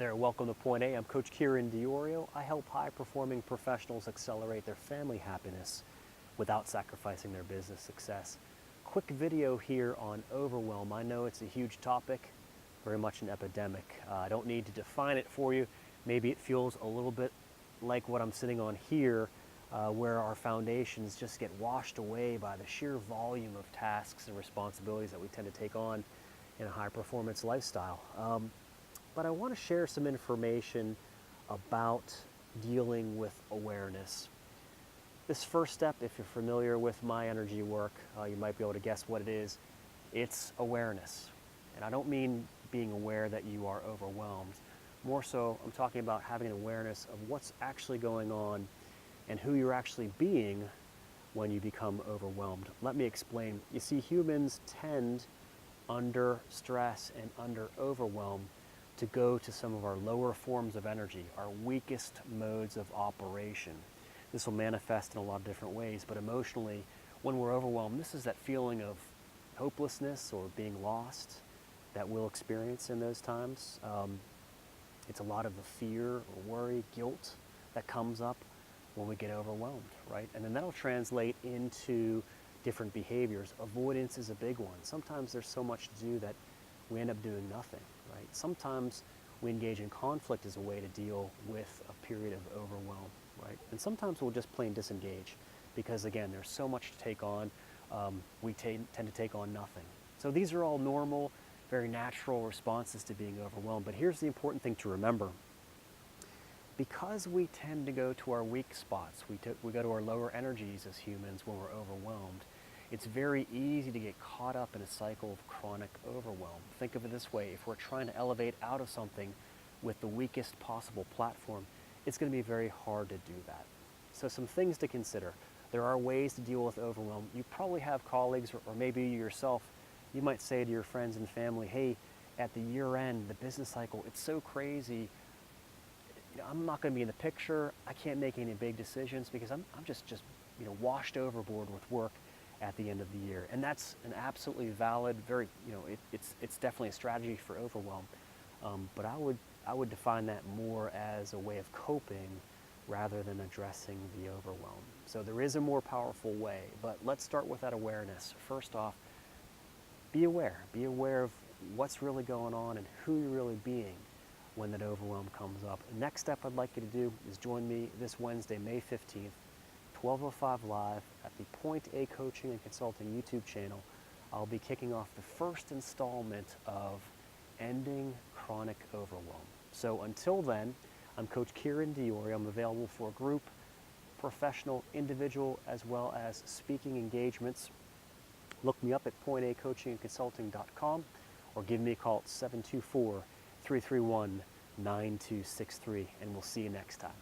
there, welcome to Point A. I'm Coach Kieran DiOrio. I help high-performing professionals accelerate their family happiness without sacrificing their business success. Quick video here on overwhelm. I know it's a huge topic, very much an epidemic. I don't need to define it for you. Maybe it feels a little bit like what I'm sitting on here, where our foundations just get washed away by the sheer volume of tasks and responsibilities that we tend to take on in a high-performance lifestyle. But I want to share some information about dealing with awareness. This first step, if you're familiar with my energy work, you might be able to guess what it is. It's awareness. And I don't mean being aware that you are overwhelmed. More so, I'm talking about having an awareness of what's actually going on and who you're actually being when you become overwhelmed. Let me explain. You see, humans tend, under stress and under overwhelm, to go to some of our lower forms of energy, our weakest modes of operation. This will manifest in a lot of different ways, but emotionally, when we're overwhelmed, this is that feeling of hopelessness or being lost that we'll experience in those times. It's a lot of the fear or worry, guilt that comes up when we get overwhelmed, right? And then that'll translate into different behaviors. Avoidance is a big one. Sometimes there's so much to do that we end up doing nothing, right? Sometimes we engage in conflict as a way to deal with a period of overwhelm, right? And sometimes we'll just plain disengage because, again, there's so much to take on. We tend to take on nothing. So these are all normal, very natural responses to being overwhelmed. But here's the important thing to remember. Because we tend to go to our weak spots, we go to our lower energies as humans when we're overwhelmed, it's very easy to get caught up in a cycle of chronic overwhelm. Think of it this way: if we're trying to elevate out of something with the weakest possible platform, it's going to be very hard to do that. So some things to consider. There are ways to deal with overwhelm. You probably have colleagues, or maybe you yourself, you might say to your friends and family, hey, at the year end, the business cycle, it's so crazy. I'm not going to be in the picture. I can't make any big decisions because I'm just washed overboard with work at the end of the year. And that's an absolutely valid, very, it's definitely a strategy for overwhelm. But I would define that more as a way of coping rather than addressing the overwhelm. So there is a more powerful way, but let's start with that awareness. First off, be aware. Be aware of what's really going on and who you're really being when that overwhelm comes up. The next step I'd like you to do is join me this Wednesday, May 15th, 12:05 live at the Point A Coaching and Consulting YouTube channel. I'll be kicking off the first installment of Ending Chronic Overwhelm. So until then, I'm Coach Kieran DiOrio. I'm available for group, professional, individual, as well as speaking engagements. Look me up at pointacoachingandconsulting.com or give me a call at 724-331-9263, and we'll see you next time.